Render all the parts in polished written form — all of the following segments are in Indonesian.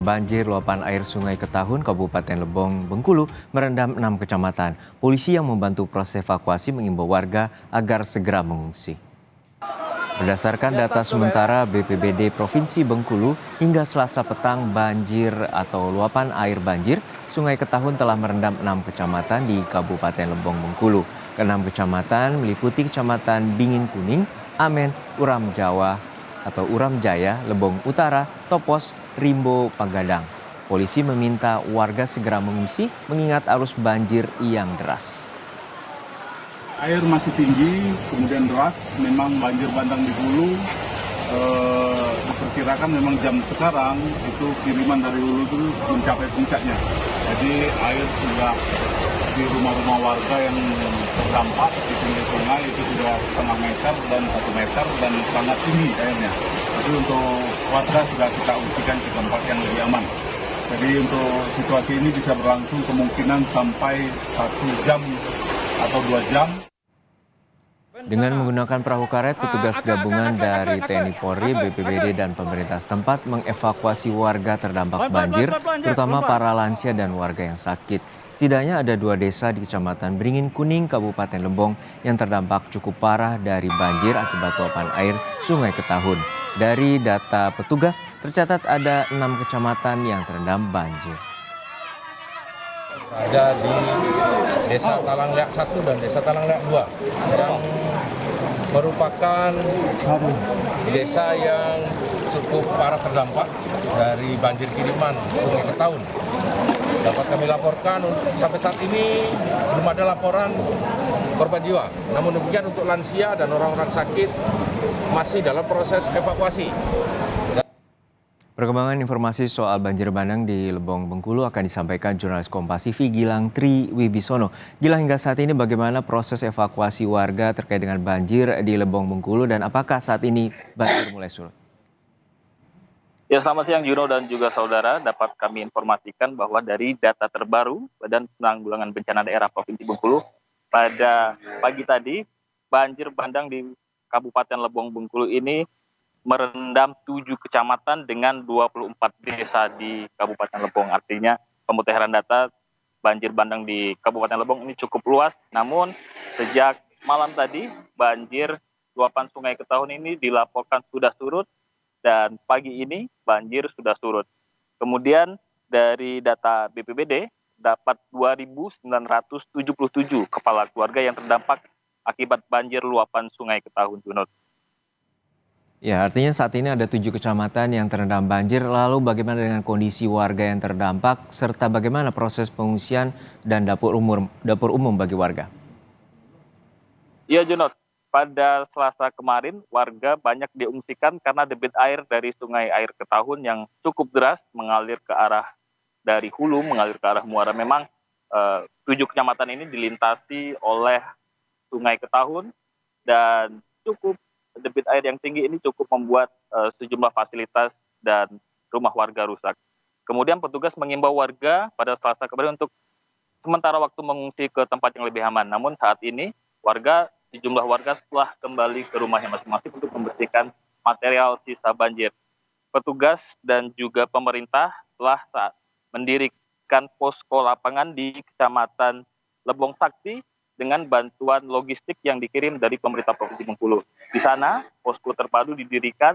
Banjir luapan air Sungai Ketahun, Kabupaten Lebong, Bengkulu merendam 6 kecamatan. Polisi yang membantu proses evakuasi mengimbau warga agar segera mengungsi. Berdasarkan data sementara BPBD Provinsi Bengkulu, hingga Selasa petang banjir atau luapan air banjir Sungai Ketahun telah merendam 6 kecamatan di Kabupaten Lebong, Bengkulu. Ke-6 kecamatan meliputi Kecamatan Bingin Kuning, Amen, Uram Jawa atau Uram Jaya, Lebong Utara, Topos, Rimbo, Pagadang. Polisi meminta warga segera mengungsi mengingat arus banjir yang deras. Air masih tinggi, kemudian deras, memang banjir bandang di hulu. Diperkirakan memang jam sekarang itu kiriman dari hulu itu mencapai puncaknya. Jadi air sudah di rumah-rumah warga yang terdampak di pinggir sungai itu sudah setengah meter dan 1 meter dan sangat tinggi airnya. Jadi untuk warga sudah kita ungsikan ke tempat yang lebih aman. Jadi untuk situasi ini bisa berlangsung kemungkinan sampai 1 jam atau 2 jam. Dengan menggunakan perahu karet, petugas gabungan dari TNI Polri, BPBD, dan pemerintah setempat mengevakuasi warga terdampak banjir, terutama para lansia dan warga yang sakit. Setidaknya ada 2 desa di Kecamatan Beringin Kuning, Kabupaten Lebong yang terdampak cukup parah dari banjir akibat luapan air Sungai Ketahun. Dari data petugas, tercatat ada 6 kecamatan yang terendam banjir. Ada di Desa Talangleak 1 dan Desa Talangleak 2 yang merupakan desa yang cukup parah terdampak dari banjir kiriman Sungai Ketahun. Dapat kami laporkan sampai saat ini belum ada laporan korban jiwa. Namun demikian untuk lansia dan orang-orang sakit masih dalam proses evakuasi. Perkembangan informasi soal banjir bandang di Lebong, Bengkulu akan disampaikan jurnalis Kompas TV Gilang Tri Wibisono. Gilang, hingga saat ini bagaimana proses evakuasi warga terkait dengan banjir di Lebong, Bengkulu dan apakah saat ini banjir mulai surut? Ya, selamat siang Juno dan juga saudara. Dapat kami informasikan bahwa dari data terbaru Badan Penanggulangan Bencana Daerah Provinsi Bengkulu, pada pagi tadi banjir bandang di Kabupaten Lebong, Bengkulu ini merendam 7 kecamatan dengan 24 desa di Kabupaten Lebong. Artinya pemutahiran data banjir bandang di Kabupaten Lebong ini cukup luas. Namun sejak malam tadi banjir luapan Sungai Ketahun ini dilaporkan sudah surut dan pagi ini banjir sudah surut. Kemudian dari data BPBD dapat 2.977 kepala keluarga yang terdampak akibat banjir luapan Sungai Ketahun, Junot. Ya, artinya saat ini ada 7 kecamatan yang terendam banjir. Lalu bagaimana dengan kondisi warga yang terdampak serta bagaimana proses pengungsian dan dapur umum bagi warga? Ya, Junot. Pada Selasa kemarin warga banyak diungsikan karena debit air dari Sungai Air Ketahun yang cukup deras mengalir ke arah dari hulu, mengalir ke arah muara. Memang 7 kecamatan ini dilintasi oleh Sungai Ketahun dan debit air yang tinggi ini cukup membuat sejumlah fasilitas dan rumah warga rusak. Kemudian petugas mengimbau warga pada Selasa kemarin untuk sementara waktu mengungsi ke tempat yang lebih aman. Namun saat ini sejumlah warga telah kembali ke rumahnya masing-masing untuk membersihkan material sisa banjir. Petugas dan juga pemerintah telah mendirikan posko lapangan di Kecamatan Lebong Sakti dengan bantuan logistik yang dikirim dari pemerintah Provinsi Bengkulu. Di sana, posko terpadu didirikan,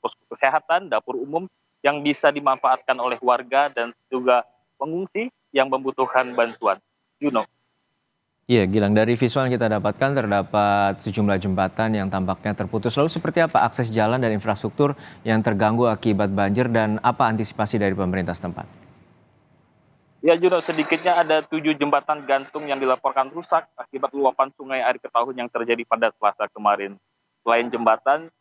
posko kesehatan, dapur umum yang bisa dimanfaatkan oleh warga dan juga pengungsi yang membutuhkan bantuan. Juno. Iya, Gilang, dari visual yang kita dapatkan terdapat sejumlah jembatan yang tampaknya terputus. Lalu seperti apa akses jalan dan infrastruktur yang terganggu akibat banjir dan apa antisipasi dari pemerintah setempat? Ya, Juno, sedikitnya ada 7 jembatan gantung yang dilaporkan rusak akibat luapan Sungai Air Ketahun yang terjadi pada Selasa kemarin. Selain jembatan,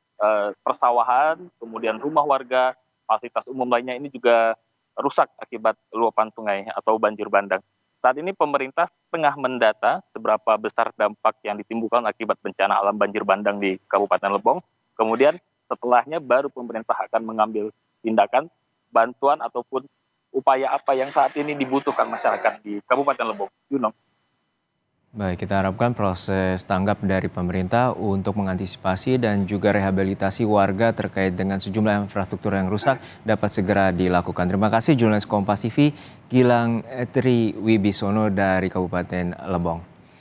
persawahan, kemudian rumah warga, fasilitas umum lainnya ini juga rusak akibat luapan sungai atau banjir bandang. Saat ini pemerintah tengah mendata seberapa besar dampak yang ditimbulkan akibat bencana alam banjir bandang di Kabupaten Lebong. Kemudian setelahnya baru pemerintah akan mengambil tindakan, bantuan ataupun upaya apa yang saat ini dibutuhkan masyarakat di Kabupaten Lebong. Juno. Baik, kita harapkan proses tanggap dari pemerintah untuk mengantisipasi dan juga rehabilitasi warga terkait dengan sejumlah infrastruktur yang rusak dapat segera dilakukan. Terima kasih jurnalis Kompas TV Gilang Tri Wibisono dari Kabupaten Lebong.